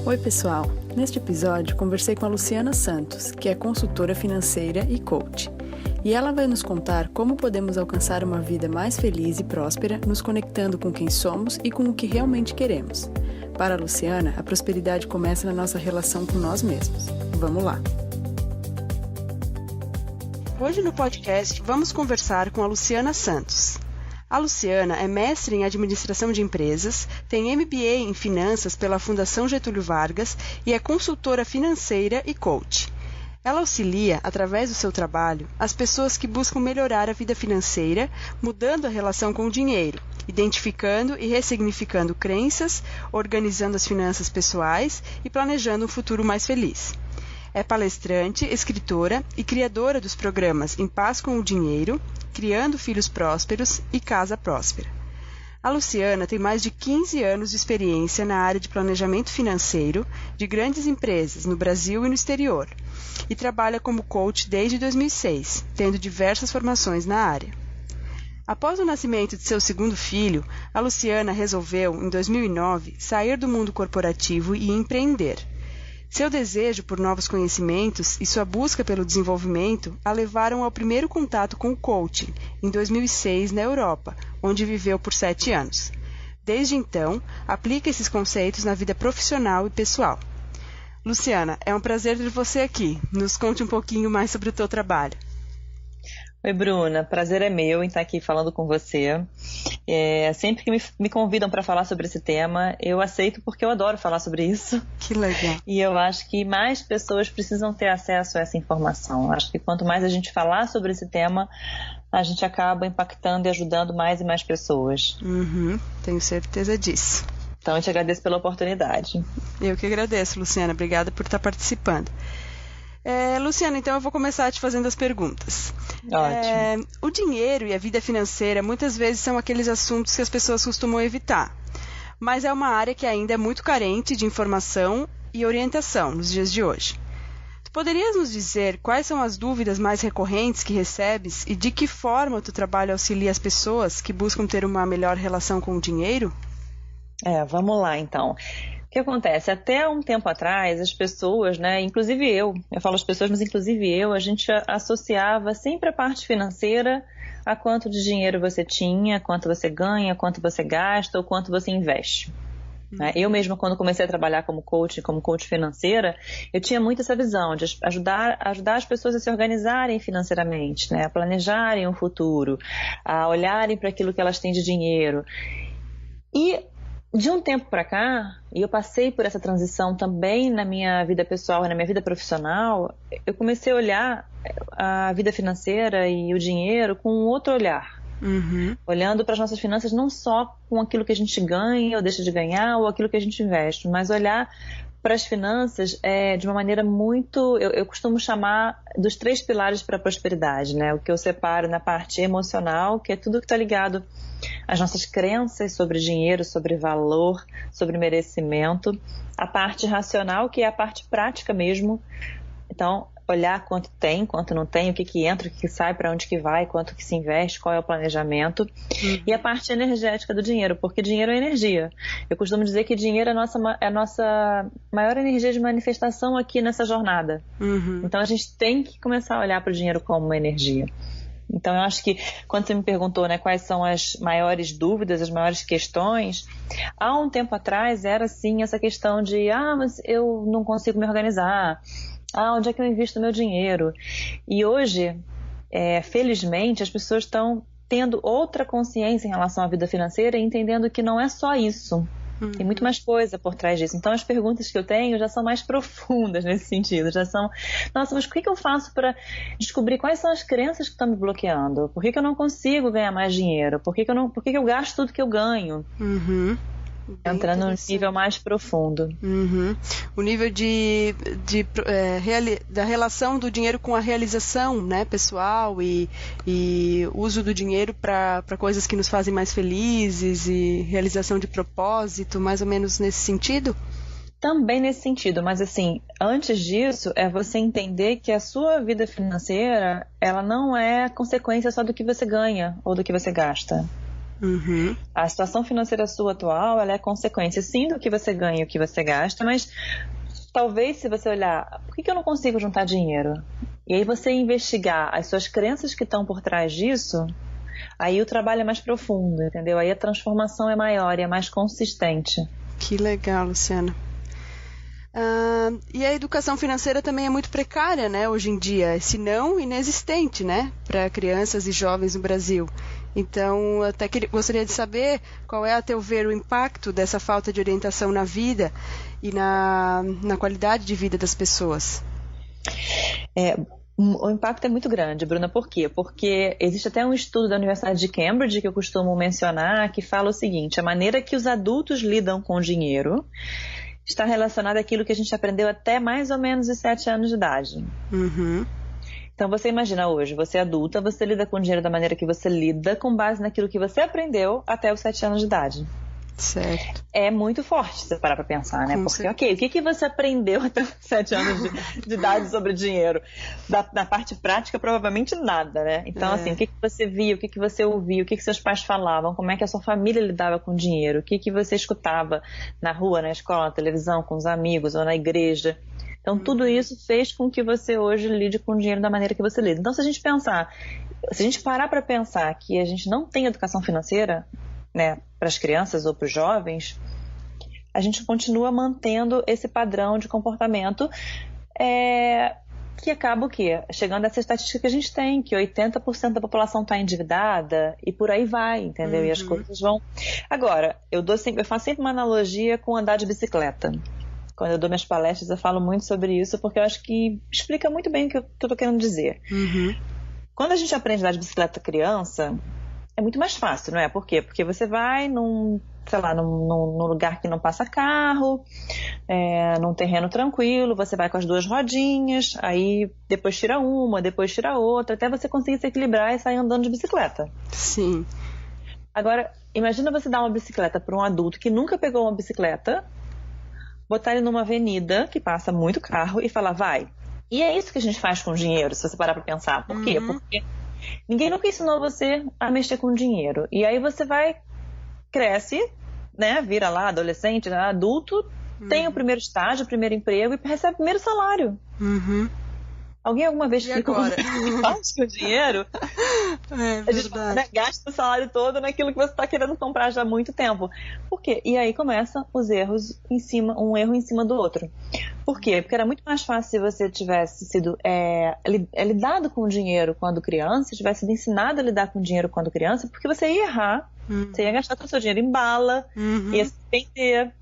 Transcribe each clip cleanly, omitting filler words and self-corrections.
Oi pessoal, neste episódio conversei com a Luciana Santos, que é consultora financeira e coach. E ela vai nos contar como podemos alcançar uma vida mais feliz e próspera, nos conectando com quem somos e com o que realmente queremos. Para a Luciana, a prosperidade começa na nossa relação com nós mesmos. Vamos lá! Hoje no podcast vamos conversar com a Luciana Santos. A Luciana é mestre em Administração de Empresas, tem MBA em Finanças pela Fundação Getúlio Vargas e é consultora financeira e coach. Ela auxilia, através do seu trabalho, as pessoas que buscam melhorar a vida financeira, mudando a relação com o dinheiro, identificando e ressignificando crenças, organizando as finanças pessoais e planejando um futuro mais feliz. É palestrante, escritora e criadora dos programas Em Paz com o Dinheiro, Criando Filhos Prósperos e Casa Próspera. A Luciana tem mais de 15 anos de experiência na área de planejamento financeiro de grandes empresas no Brasil e no exterior, e trabalha como coach desde 2006, tendo diversas formações na área. Após o nascimento de seu segundo filho, a Luciana resolveu, em 2009, sair do mundo corporativo e empreender. Seu desejo por novos conhecimentos e sua busca pelo desenvolvimento a levaram ao primeiro contato com o coaching, em 2006, na Europa, onde viveu por 7 anos. Desde então, aplica esses conceitos na vida profissional e pessoal. Luciana, é um prazer ter você aqui. Nos conte um pouquinho mais sobre o teu trabalho. Oi, Bruna. Prazer é meu em estar aqui falando com você. Sempre que me convidam para falar sobre esse tema, eu aceito porque eu adoro falar sobre isso. Que legal. E eu acho que mais pessoas precisam ter acesso a essa informação. Eu acho que quanto mais a gente falar sobre esse tema, a gente acaba impactando e ajudando mais e mais pessoas. Tenho certeza disso. Então, eu te agradeço pela oportunidade. Eu que agradeço, Luciana. Obrigada por estar participando. Luciana, então eu vou começar te fazendo as perguntas. Ótimo. O dinheiro e a vida financeira muitas vezes são aqueles assuntos que as pessoas costumam evitar, mas é uma área que ainda é muito carente de informação e orientação nos dias de hoje. Tu poderias nos dizer quais são as dúvidas mais recorrentes que recebes e de que forma o teu trabalho auxilia as pessoas que buscam ter uma melhor relação com o dinheiro? Vamos lá então. O que acontece? Até um tempo atrás, as pessoas, inclusive eu falo as pessoas, mas inclusive eu, a gente associava sempre a parte financeira a quanto de dinheiro você tinha, quanto você ganha, quanto você gasta ou quanto você investe. Eu mesma, quando comecei a trabalhar como coach financeira, eu tinha muito essa visão de ajudar as pessoas a se organizarem financeiramente, a planejarem um futuro, a olharem para aquilo que elas têm de dinheiro. E de um tempo para cá, e eu passei por essa transição também na minha vida pessoal e na minha vida profissional, eu comecei a olhar a vida financeira e o dinheiro com um outro olhar. Olhando para as nossas finanças não só com aquilo que a gente ganha ou deixa de ganhar ou aquilo que a gente investe, mas olhar para as finanças de uma maneira muito... Eu costumo chamar dos 3 pilares para a prosperidade, o que eu separo na parte emocional, que é tudo que está ligado às nossas crenças sobre dinheiro, sobre valor, sobre merecimento. A parte racional, que é a parte prática mesmo. Então, olhar quanto tem, quanto não tem, o que entra, o que sai, para onde que vai, quanto que se investe, qual é o planejamento. E a parte energética do dinheiro, porque dinheiro é energia. Eu costumo dizer que dinheiro é a nossa maior energia de manifestação aqui nessa jornada. Então a gente tem que começar a olhar para o dinheiro como uma energia. Então eu acho que quando você me perguntou quais são as maiores dúvidas, as maiores questões, há um tempo atrás era sim essa questão de mas eu não consigo me organizar, onde é que eu invisto meu dinheiro? E hoje, felizmente, as pessoas estão tendo outra consciência em relação à vida financeira e entendendo que não é só isso. Tem muito mais coisa por trás disso. Então as perguntas que eu tenho já são mais profundas nesse sentido. Já são, nossa, mas o que eu faço para descobrir quais são as crenças que estão me bloqueando? Por que eu não consigo ganhar mais dinheiro? Por que eu gasto tudo que eu ganho? Entrando no nível mais profundo. O nível da relação do dinheiro com a realização pessoal e uso do dinheiro para coisas que nos fazem mais felizes e realização de propósito, mais ou menos nesse sentido? Também nesse sentido, mas assim, antes disso é você entender que a sua vida financeira, ela não é consequência só do que você ganha ou do que você gasta. Uhum. A situação financeira sua atual, ela é consequência, sim, do que você ganha e o que você gasta, mas talvez se você olhar, por que eu não consigo juntar dinheiro? E aí você investigar as suas crenças que estão por trás disso, aí o trabalho é mais profundo, entendeu? Aí a transformação é maior e é mais consistente. Que legal, Luciana. E a educação financeira também é muito precária, né, hoje em dia, se não inexistente, né, para crianças e jovens no Brasil. Então, até gostaria de saber qual é, a teu ver, o impacto dessa falta de orientação na vida e na qualidade de vida das pessoas. O impacto é muito grande, Bruna. Por quê? Porque existe até um estudo da Universidade de Cambridge que eu costumo mencionar, que fala o seguinte: a maneira que os adultos lidam com o dinheiro está relacionada àquilo que a gente aprendeu até mais ou menos os 7 anos de idade. Uhum. Então você imagina hoje, você é adulta, você lida com o dinheiro da maneira que você lida, com base naquilo que você aprendeu até os 7 anos de idade. Certo. É muito forte se você parar pra pensar, né? Porque, ok, o que você aprendeu até os 7 anos de idade sobre dinheiro? Da parte prática, provavelmente nada, né? Então, assim, o que você via, o que você ouvia, o que seus pais falavam, como é que a sua família lidava com o dinheiro, o que você escutava na rua, na escola, na televisão, com os amigos ou na igreja. Então, tudo isso fez com que você hoje lide com o dinheiro da maneira que você lida. Então, se a gente parar para pensar que a gente não tem educação financeira, né, para as crianças ou para os jovens, a gente continua mantendo esse padrão de comportamento que acaba o quê? Chegando a essa estatística que a gente tem, que 80% da população está endividada e por aí vai, entendeu? E as coisas vão... Agora, eu faço sempre uma analogia com andar de bicicleta. Quando eu dou minhas palestras, eu falo muito sobre isso, porque eu acho que explica muito bem o que eu estou querendo dizer. Uhum. Quando a gente aprende a andar de bicicleta criança, é muito mais fácil, não é? Por quê? Porque você vai num lugar que não passa carro, num terreno tranquilo, você vai com as 2 rodinhas, aí depois tira uma, depois tira outra, até você conseguir se equilibrar e sair andando de bicicleta. Sim. Agora, imagina você dar uma bicicleta para um adulto que nunca pegou uma bicicleta, botar ele numa avenida que passa muito carro e falar, vai. E é isso que a gente faz com o dinheiro, se você parar para pensar. Por quê? Porque ninguém nunca ensinou você a mexer com dinheiro. E aí você cresce, né? Vira lá adolescente, né, adulto, tem o primeiro estágio, o primeiro emprego e recebe o primeiro salário. Alguém alguma vez explicou como faz com o dinheiro? A gente gasta o salário todo naquilo que você está querendo comprar já há muito tempo. Por quê? E aí começam os erros um erro em cima do outro. Por quê? Porque era muito mais fácil se você tivesse sido lidado com o dinheiro quando criança, tivesse sido ensinado a lidar com o dinheiro quando criança, porque você ia errar, você ia gastar todo o seu dinheiro em bala, ia se vender,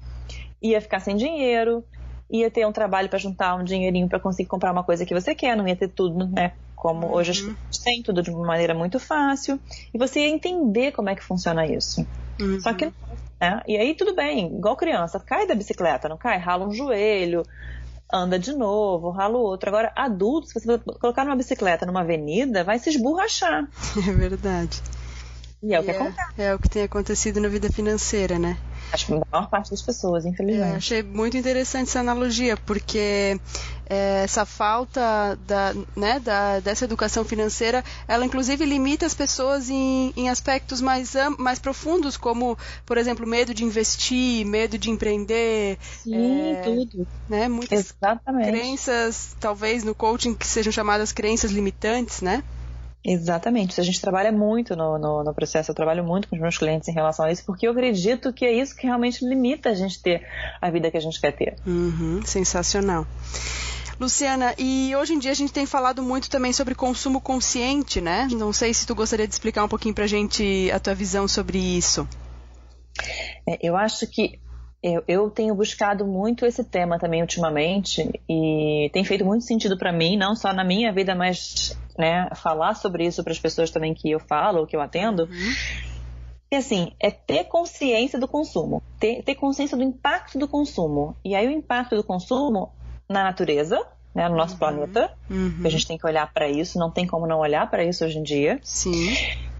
ia ficar sem dinheiro, ia ter um trabalho para juntar um dinheirinho para conseguir comprar uma coisa que você quer, não ia ter tudo, né? Como hoje a gente tem tudo de uma maneira muito fácil. E você ia entender como é que funciona isso. Só que, né? E aí tudo bem, igual criança, cai da bicicleta, não cai? Rala um joelho, anda de novo, rala o outro. Agora, adulto, se você colocar numa bicicleta numa avenida, vai se esborrachar. É verdade. E é o que acontece. É o que tem acontecido na vida financeira, né? Acho que a maior parte das pessoas, infelizmente. Achei muito interessante essa analogia, porque essa falta dessa educação financeira, ela inclusive limita as pessoas em aspectos mais profundos, como, por exemplo, medo de investir, medo de empreender. Sim, tudo. Né? Muitas Exatamente. Crenças, talvez no coaching, que sejam chamadas crenças limitantes, né? Exatamente, a gente trabalha muito no processo, eu trabalho muito com os meus clientes em relação a isso, porque eu acredito que é isso que realmente limita a gente ter a vida que a gente quer ter. Sensacional. Luciana, e hoje em dia a gente tem falado muito também sobre consumo consciente, né? Não sei se tu gostaria de explicar um pouquinho pra gente a tua visão sobre isso. Eu acho que eu tenho buscado muito esse tema também ultimamente e tem feito muito sentido para mim, não só na minha vida, mas, né, falar sobre isso para as pessoas também que eu falo ou que eu atendo. E assim, é ter consciência do consumo, ter consciência do impacto do consumo. E aí o impacto do consumo na natureza, né, no nosso planeta, que a gente tem que olhar para isso, não tem como não olhar para isso hoje em dia. Sim.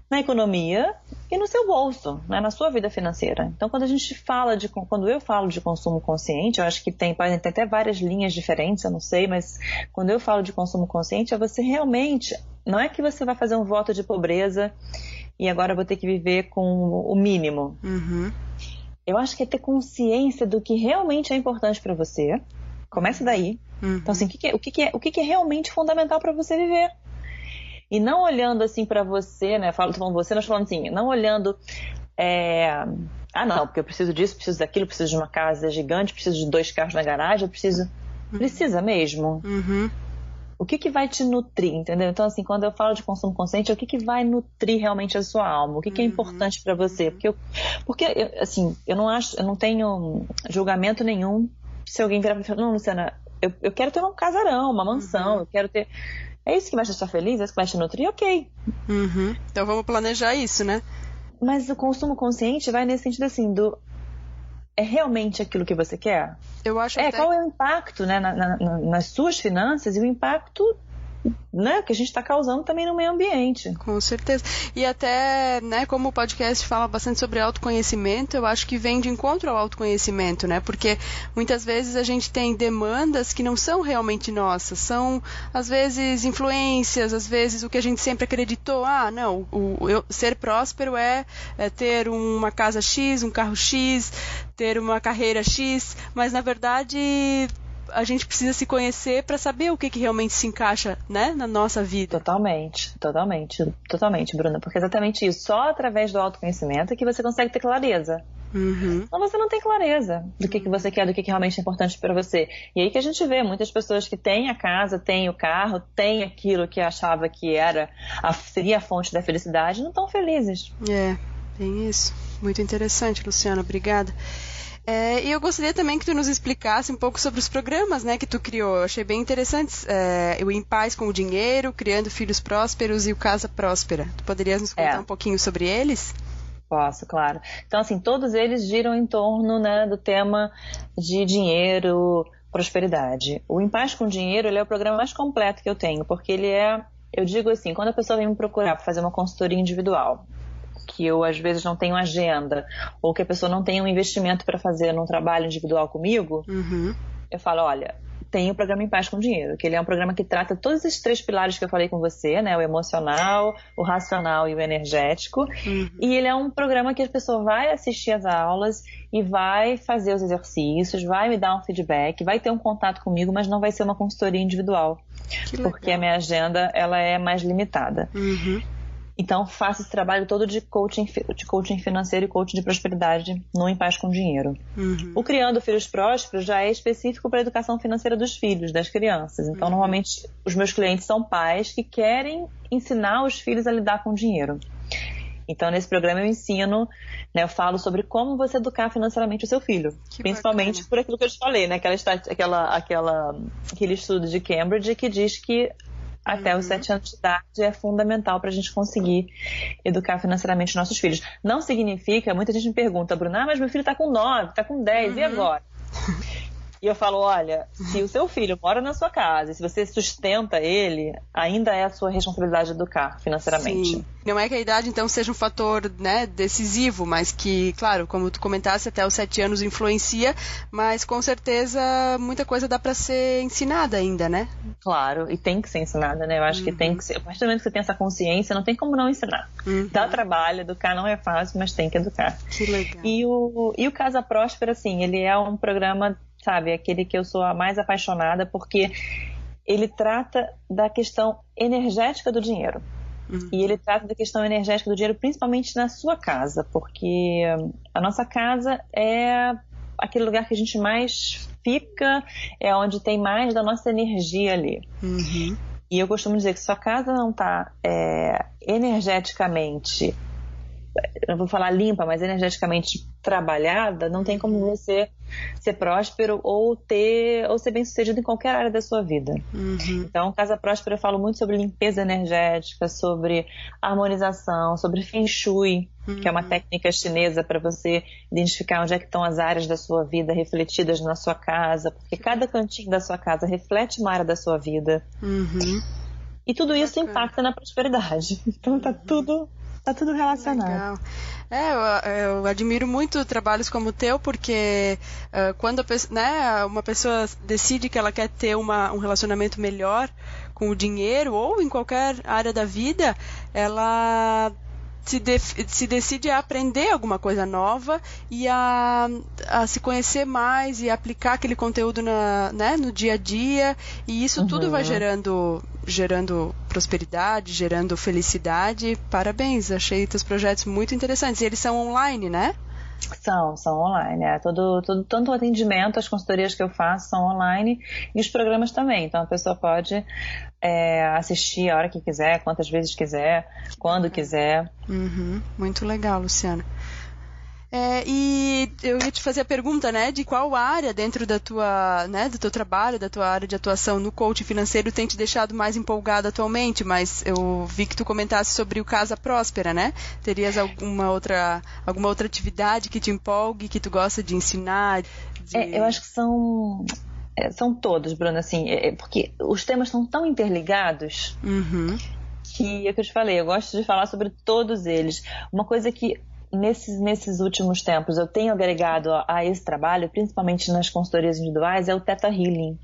Na economia e no seu bolso, né, na sua vida financeira. Então, quando eu falo de consumo consciente, eu acho que podem ter até várias linhas diferentes, eu não sei, mas quando eu falo de consumo consciente, é você realmente, não é que você vai fazer um voto de pobreza e agora eu vou ter que viver com o mínimo. Eu acho que é ter consciência do que realmente é importante para você. Começa daí. Então, assim, o que é realmente fundamental para você viver? E não olhando assim para você, né? Tô falando você, nós falando assim, não olhando... não, porque eu preciso disso, preciso daquilo, preciso de uma casa gigante, preciso de 2 carros na garagem, eu preciso... Precisa mesmo. O que vai te nutrir, entendeu? Então, assim, quando eu falo de consumo consciente, o que vai nutrir realmente a sua alma? O que é importante para você? Porque eu não tenho julgamento nenhum se alguém virar pra mim e falar, não, Luciana, eu quero ter um casarão, uma mansão, eu quero ter... É isso que vai te deixar feliz? É isso que vai te nutrir? Ok. Então vamos planejar isso, né? Mas o consumo consciente vai nesse sentido assim, é realmente aquilo que você quer? Eu acho qual é o impacto, né, nas suas finanças e o impacto, né, que a gente está causando também no meio ambiente. Com certeza. E até, né, como o podcast fala bastante sobre autoconhecimento, eu acho que vem de encontro ao autoconhecimento, né? Porque muitas vezes a gente tem demandas que não são realmente nossas, são às vezes influências, às vezes o que a gente sempre acreditou, não, ser próspero é ter uma casa X, um carro X, ter uma carreira X, mas na verdade a gente precisa se conhecer para saber o que realmente se encaixa, né, na nossa vida. Totalmente, Bruna, porque é exatamente isso. Só através do autoconhecimento é que você consegue ter clareza. Então você não tem clareza do que você quer, do que realmente é importante para você. E aí que a gente vê muitas pessoas que têm a casa, têm o carro, têm aquilo que achava que seria a fonte da felicidade, não estão felizes. Tem isso. Muito interessante, Luciana, obrigada. E eu gostaria também que tu nos explicasse um pouco sobre os programas, né, que tu criou. Eu achei bem interessantes. O Em Paz com o Dinheiro, Criando Filhos Prósperos e o Casa Próspera. Tu poderias nos contar um pouquinho sobre eles? Posso, claro. Então, assim, todos eles giram em torno, né, do tema de dinheiro, prosperidade. O Em Paz com o Dinheiro, ele é o programa mais completo que eu tenho, porque ele eu digo assim, quando a pessoa vem me procurar para fazer uma consultoria individual, que eu às vezes não tenho agenda, ou que a pessoa não tem um investimento para fazer num trabalho individual comigo, eu falo, olha, tem o programa Em Paz com Dinheiro, que ele é um programa que trata todos esses 3 pilares que eu falei com você, né, o emocional, o racional e o energético, e ele é um programa que a pessoa vai assistir às aulas e vai fazer os exercícios, vai me dar um feedback, vai ter um contato comigo, mas não vai ser uma consultoria individual, porque a minha agenda ela é mais limitada. Então, faço esse trabalho todo de coaching financeiro e coaching de prosperidade no Em Paz com Dinheiro. O Criando Filhos Prósperos já é específico para a educação financeira dos filhos, das crianças. Então, normalmente, os meus clientes são pais que querem ensinar os filhos a lidar com dinheiro. Então, nesse programa eu ensino, né, eu falo sobre como você educar financeiramente o seu filho. Principalmente bacana. Por aquilo que eu te falei, né, aquele estudo de Cambridge que diz que até os 7 anos de idade é fundamental para a gente conseguir educar financeiramente os nossos filhos. Não significa, muita gente me pergunta, Bruna, mas meu filho está com 9, está com 10, e agora? E eu falo, olha, se o seu filho mora na sua casa, e se você sustenta ele, ainda é a sua responsabilidade educar financeiramente. Sim. Não é que a idade, então, seja um fator, né, decisivo, mas que, claro, como tu comentaste, até os 7 anos influencia, mas com certeza muita coisa dá para ser ensinada ainda, né? Claro, e tem que ser ensinada, né? Eu acho que tem que ser. A partir do momento que você tem essa consciência, não tem como não ensinar. Dá trabalho, educar não é fácil, mas tem que educar. Que legal. E o Casa Próspera, assim, ele é um programa, sabe, aquele que eu sou a mais apaixonada, porque ele trata da questão energética do dinheiro. E ele trata da questão energética do dinheiro principalmente na sua casa, porque a nossa casa é aquele lugar que a gente mais fica, é onde tem mais da nossa energia ali. E eu costumo dizer que se sua casa não está energeticamente, eu vou falar limpa, mas energeticamente trabalhada, não tem como você ser próspero ou ser bem sucedido em qualquer área da sua vida. Então, Casa Próspera, eu falo muito sobre limpeza energética, sobre harmonização, sobre Feng Shui, que é uma técnica chinesa para você identificar onde é que estão as áreas da sua vida refletidas na sua casa, porque cada cantinho da sua casa reflete uma área da sua vida. E tudo isso impacta na prosperidade. Então tá tudo relacionado. Legal. Eu admiro muito trabalhos como o teu, porque quando uma pessoa decide que ela quer ter um relacionamento melhor com o dinheiro ou em qualquer área da vida, ela se decide a aprender alguma coisa nova e a se conhecer mais e aplicar aquele conteúdo no dia a dia, e isso tudo vai gerando prosperidade, gerando felicidade. Parabéns, achei teus projetos muito interessantes. E eles são online, né? São online. Tanto o atendimento, as consultorias que eu faço são online, e os programas também. Então a pessoa pode assistir a hora que quiser, quantas vezes quiser, quando quiser. Muito legal, Luciana. E eu ia te fazer a pergunta, né, de qual área dentro do teu trabalho, da tua área de atuação no coaching financeiro tem te deixado mais empolgada atualmente, mas eu vi que tu comentasse sobre o Casa Próspera, né? Terias alguma outra atividade que te empolgue, que tu gosta de ensinar? Eu acho que são todos, Bruna, assim, porque os temas são tão interligados que é o que eu te falei, eu gosto de falar sobre todos eles. Uma coisa que nesses últimos tempos eu tenho agregado a esse trabalho, principalmente nas consultorias individuais, é o Theta Healing.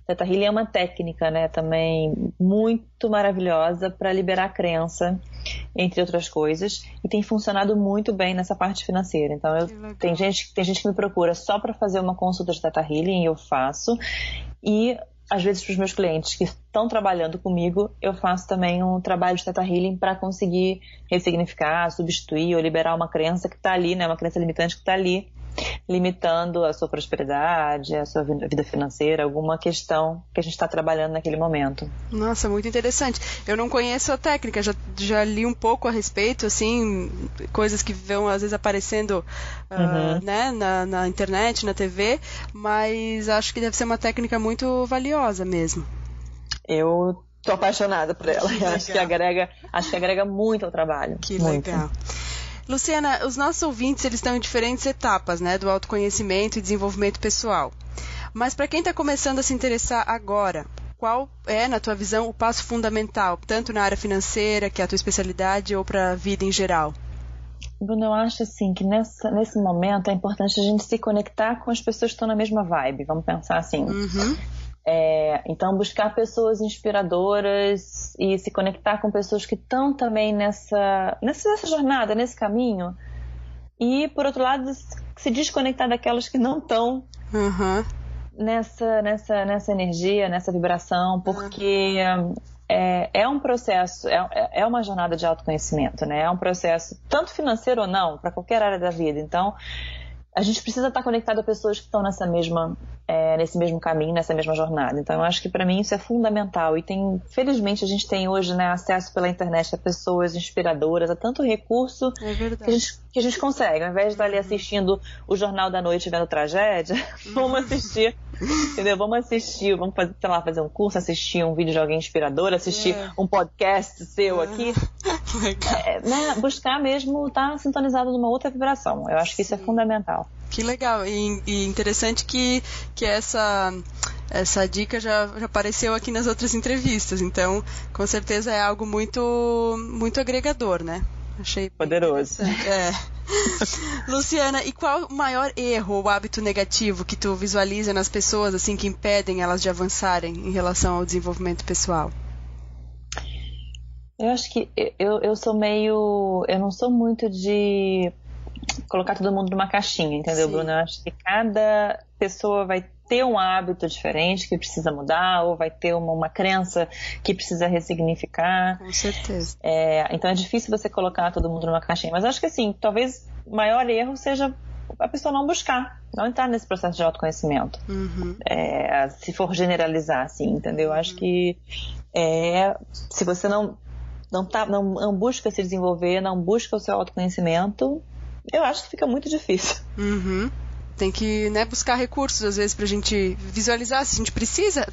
Theta Healing é uma técnica, né, também muito maravilhosa para liberar a crença, entre outras coisas, e tem funcionado muito bem nessa parte financeira. Então tem gente que me procura só para fazer uma consulta de Theta Healing, e eu faço, e às vezes para os meus clientes que estão trabalhando comigo, eu faço também um trabalho de Theta Healing para conseguir ressignificar, substituir ou liberar uma crença que está ali, né, uma crença limitante que está ali, limitando a sua prosperidade, a sua vida financeira, alguma questão que a gente está trabalhando naquele momento. Nossa, muito interessante. Eu não conheço a técnica, já li um pouco a respeito, assim, coisas que vão às vezes aparecendo né, na internet, na TV, mas acho que deve ser uma técnica muito valiosa mesmo. Eu tô apaixonada por ela. Acho que agrega muito ao trabalho. Que muito legal. Luciana, os nossos ouvintes eles estão em diferentes etapas, né, do autoconhecimento e desenvolvimento pessoal. Mas para quem está começando a se interessar agora, qual é, na tua visão, o passo fundamental, tanto na área financeira, que é a tua especialidade, ou para a vida em geral? Bruno, eu acho assim que nesse momento é importante a gente se conectar com as pessoas que estão na mesma vibe. Vamos pensar assim. Então, buscar pessoas inspiradoras e se conectar com pessoas que estão também nessa jornada, nesse caminho. E, por outro lado, se desconectar daquelas que não estão nessa energia, nessa vibração, porque é um processo, é uma jornada de autoconhecimento, né? É um processo, tanto financeiro ou não, para qualquer área da vida. Então, a gente precisa estar conectado a pessoas que estão nesse mesmo caminho, nessa mesma jornada. Então, eu acho que para mim isso é fundamental. E felizmente a gente tem hoje, né, acesso pela internet a pessoas inspiradoras, a tanto recurso que a gente consegue. Ao invés de estar ali assistindo o Jornal da Noite vendo tragédia, vamos assistir, entendeu? Vamos fazer um curso, assistir um vídeo de alguém inspirador, assistir um podcast seu aqui. Né, buscar mesmo estar sintonizado numa outra vibração. Eu acho que isso é fundamental. Que legal, e interessante que essa dica já apareceu aqui nas outras entrevistas, então com certeza é algo muito, muito agregador, né? Achei poderoso. Luciana, e qual o maior erro ou hábito negativo que tu visualiza nas pessoas assim que impedem elas de avançarem em relação ao desenvolvimento pessoal? Eu acho que eu não sou muito de colocar todo mundo numa caixinha, entendeu, Bruna? Eu acho que cada pessoa vai ter um hábito diferente que precisa mudar, ou vai ter uma crença que precisa ressignificar. Com certeza. Então é difícil você colocar todo mundo numa caixinha. Mas eu acho que assim, talvez o maior erro seja a pessoa não buscar, não entrar nesse processo de autoconhecimento. Se for generalizar, assim, entendeu? Eu acho que se você não busca se desenvolver, não busca o seu autoconhecimento, eu acho que fica muito difícil. Tem que, né, buscar recursos, às vezes, pra gente visualizar se a gente precisa.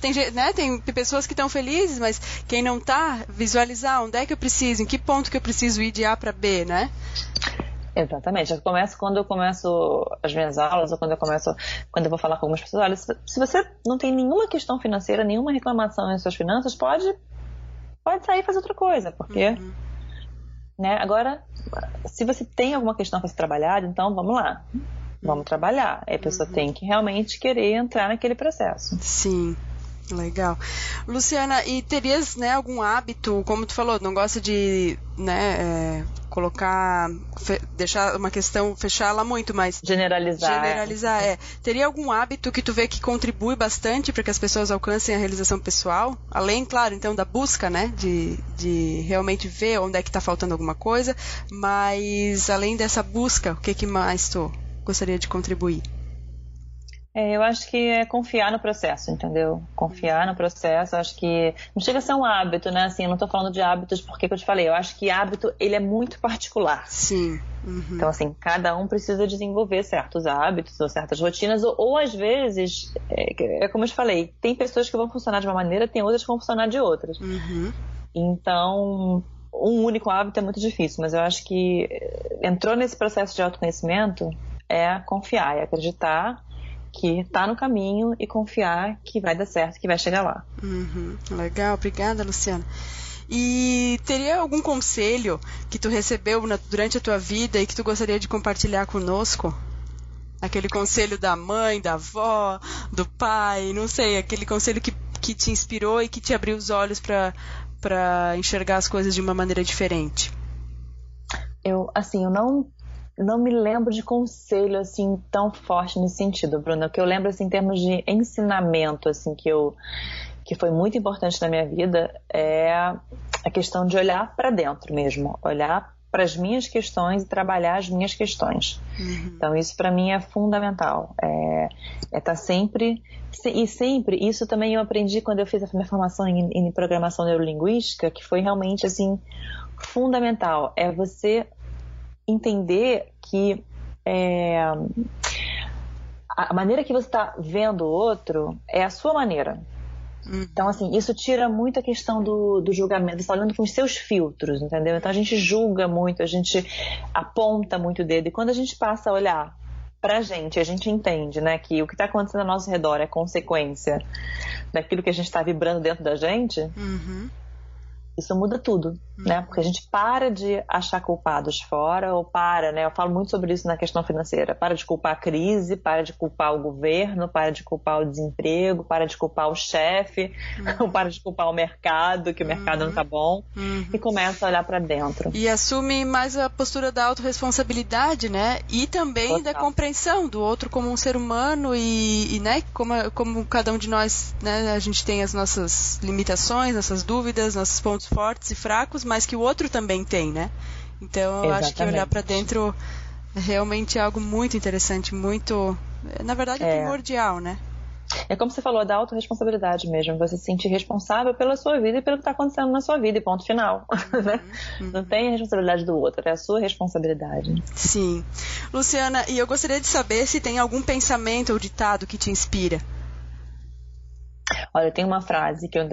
Tem pessoas que estão felizes, mas quem não tá, visualizar onde é que eu preciso, em que ponto que eu preciso ir de A para B, né? Exatamente. Quando eu começo as minhas aulas, ou quando eu vou falar com algumas pessoas, olha, se você não tem nenhuma questão financeira, nenhuma reclamação nas suas finanças, pode sair e fazer outra coisa, porque... Né? Agora, se você tem alguma questão para ser trabalhada, então vamos lá, vamos trabalhar. Aí a pessoa tem que realmente querer entrar naquele processo. Sim, Legal. Luciana, e terias, né, algum hábito, como tu falou, não gosta de, né, colocar, deixar uma questão, fechá-la muito, mas Generalizar. Teria algum hábito que tu vê que contribui bastante para que as pessoas alcancem a realização pessoal? Além, claro, então, da busca, né, de realmente ver onde é que está faltando alguma coisa, mas além dessa busca, o que mais tu gostaria de contribuir? Eu acho que é confiar no processo, entendeu? Confiar no processo, acho que não chega a ser um hábito, né? Assim, eu não tô falando de hábitos porque que eu te falei, eu acho que hábito, ele é muito particular. Sim. Então, assim, cada um precisa desenvolver certos hábitos ou certas rotinas, ou às vezes, como eu te falei, tem pessoas que vão funcionar de uma maneira, tem outras que vão funcionar de outras. Então, um único hábito é muito difícil, mas eu acho que entrou nesse processo de autoconhecimento é confiar, é acreditar que tá no caminho e confiar que vai dar certo, que vai chegar lá. Legal, obrigada, Luciana. E teria algum conselho que tu recebeu durante a tua vida e que tu gostaria de compartilhar conosco? Aquele conselho da mãe, da avó, do pai, não sei, aquele conselho que te inspirou e que te abriu os olhos para enxergar as coisas de uma maneira diferente. Eu não me lembro de conselho assim tão forte nesse sentido, Bruna. O que eu lembro assim, em termos de ensinamento assim, que foi muito importante na minha vida é a questão de olhar para dentro mesmo, olhar para as minhas questões e trabalhar as minhas questões. Então isso para mim é fundamental, estar sempre, e sempre, isso também eu aprendi quando eu fiz a minha formação em programação neurolinguística, que foi realmente assim fundamental, é você entender que a maneira que você está vendo o outro é a sua maneira. Então, assim, isso tira muito a questão do julgamento. Você está olhando com os seus filtros, entendeu? Então, a gente julga muito, a gente aponta muito o dedo. E quando a gente passa a olhar pra gente, a gente entende, né, que o que está acontecendo ao nosso redor é consequência daquilo que a gente está vibrando dentro da gente, isso muda tudo, né? Porque a gente para de achar culpados fora, ou né? Eu falo muito sobre isso na questão financeira. Para de culpar a crise, para de culpar o governo, para de culpar o desemprego, para de culpar o chefe, para de culpar o mercado, que o mercado não tá bom, e começa a olhar para dentro. E assume mais a postura da autorresponsabilidade, né? E também da compreensão do outro como um ser humano e né? Como cada um de nós, né? A gente tem as nossas limitações, nossas dúvidas, nossos pontos fortes e fracos, mas que o outro também tem, né? Então eu acho que olhar para dentro realmente é algo muito interessante, muito, na verdade, primordial, né? É como você falou, da autorresponsabilidade mesmo, você se sentir responsável pela sua vida e pelo que está acontecendo na sua vida, e ponto final. Né? Não tem a responsabilidade do outro, é a sua responsabilidade. Sim. Luciana, e eu gostaria de saber se tem algum pensamento ou ditado que te inspira. Olha, tem uma frase que eu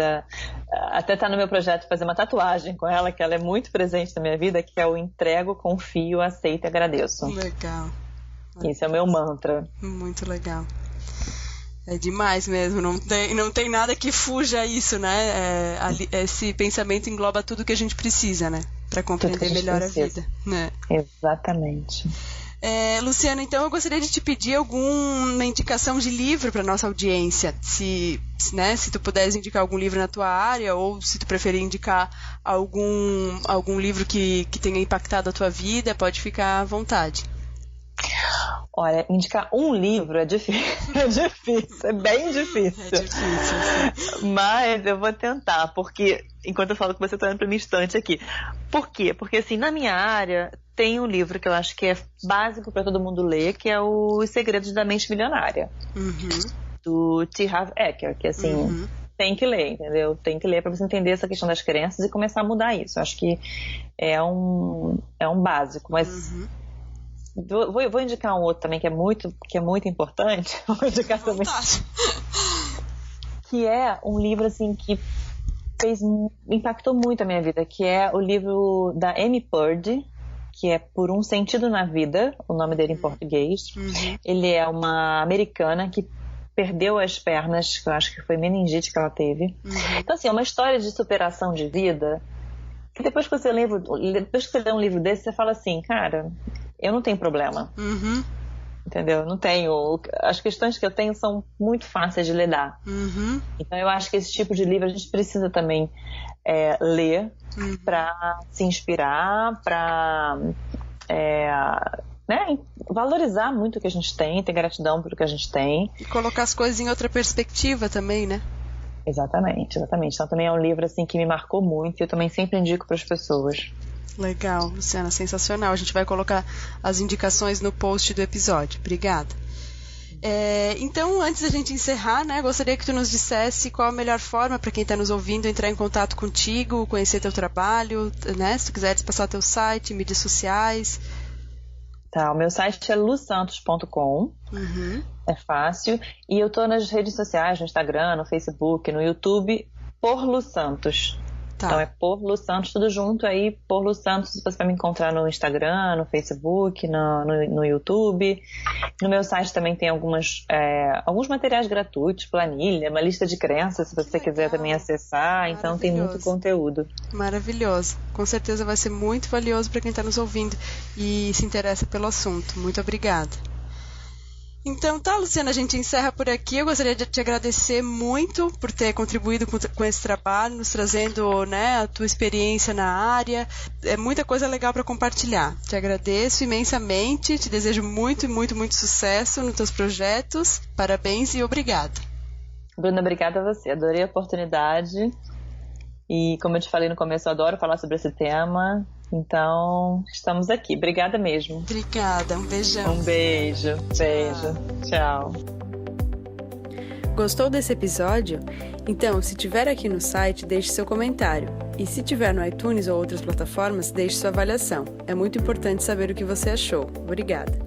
até está no meu projeto fazer uma tatuagem com ela, que ela é muito presente na minha vida, que é o entrego, confio, aceito e agradeço. Legal. Esse é o meu mantra. Muito legal. É demais mesmo, não tem nada que fuja a isso, né? Esse pensamento engloba tudo que a gente precisa, né? Para compreender melhor a vida. Né? Exatamente. Luciana, então eu gostaria de te pedir alguma indicação de livro para nossa audiência, se tu puderes indicar algum livro na tua área, ou se tu preferir indicar algum livro que tenha impactado a tua vida, pode ficar à vontade. Olha, indicar um livro é difícil, é bem difícil. É difícil, sim. Mas eu vou tentar, porque, enquanto eu falo que você está olhando para minha estante aqui. Por quê? Porque, assim, na minha área, tem um livro que eu acho que é básico para todo mundo ler, que é Os Segredos da Mente Milionária, do T. Harv Eker, que, assim, tem que ler, entendeu? Tem que ler para você entender essa questão das crenças e começar a mudar isso. Eu acho que é um básico, mas... Vou indicar um outro também que é muito importante. Vou indicar também. Que é um livro assim que impactou muito a minha vida, que é o livro da Amy Purdy, que é Por um Sentido na Vida, o nome dele em português. Ele é uma americana que perdeu as pernas, que eu acho que foi meningite que ela teve. Então, assim, é uma história de superação de vida. E depois que você lê um livro desse, você fala assim, cara, eu não tenho problema. entendeu? Não tenho. As questões que eu tenho são muito fáceis de lidar. Uhum. Então eu acho que esse tipo de livro a gente precisa também ler para se inspirar, para valorizar muito o que a gente tem, ter gratidão pelo que a gente tem. E colocar as coisas em outra perspectiva também, né? Exatamente. Então também é um livro assim, que me marcou muito e eu também sempre indico para as pessoas. Legal, Luciana, sensacional. A gente vai colocar as indicações no post do episódio. Obrigada. Então, antes da gente encerrar, né, gostaria que tu nos dissesse qual a melhor forma para quem está nos ouvindo entrar em contato contigo, conhecer teu trabalho, né? Se tu quiseres passar teu site, mídias sociais. Tá, o meu site é lusantos.com. É fácil. E eu tô nas redes sociais, no Instagram, no Facebook, no YouTube, por Lu Santos. Tá. Então é por Lu Santos, tudo junto aí, por Lu Santos. Você vai me encontrar no Instagram, no Facebook, no YouTube. No meu site também tem alguns materiais gratuitos, planilha, uma lista de crenças, se você quiser também acessar. Então tem muito conteúdo. Maravilhoso. Com certeza vai ser muito valioso para quem está nos ouvindo e se interessa pelo assunto. Muito obrigada. Então tá, Luciana, a gente encerra por aqui. Eu gostaria de te agradecer muito por ter contribuído com esse trabalho, nos trazendo, né, a tua experiência na área. É muita coisa legal para compartilhar. Te agradeço imensamente, te desejo muito, muito, muito sucesso nos teus projetos. Parabéns e obrigada. Bruna, obrigada a você. Adorei a oportunidade. E como eu te falei no começo, eu adoro falar sobre esse tema. Então, estamos aqui. Obrigada mesmo. Obrigada. Um beijão. Um beijo. Beijo. Tchau. Gostou desse episódio? Então, se tiver aqui no site, deixe seu comentário. E se tiver no iTunes ou outras plataformas, deixe sua avaliação. É muito importante saber o que você achou. Obrigada.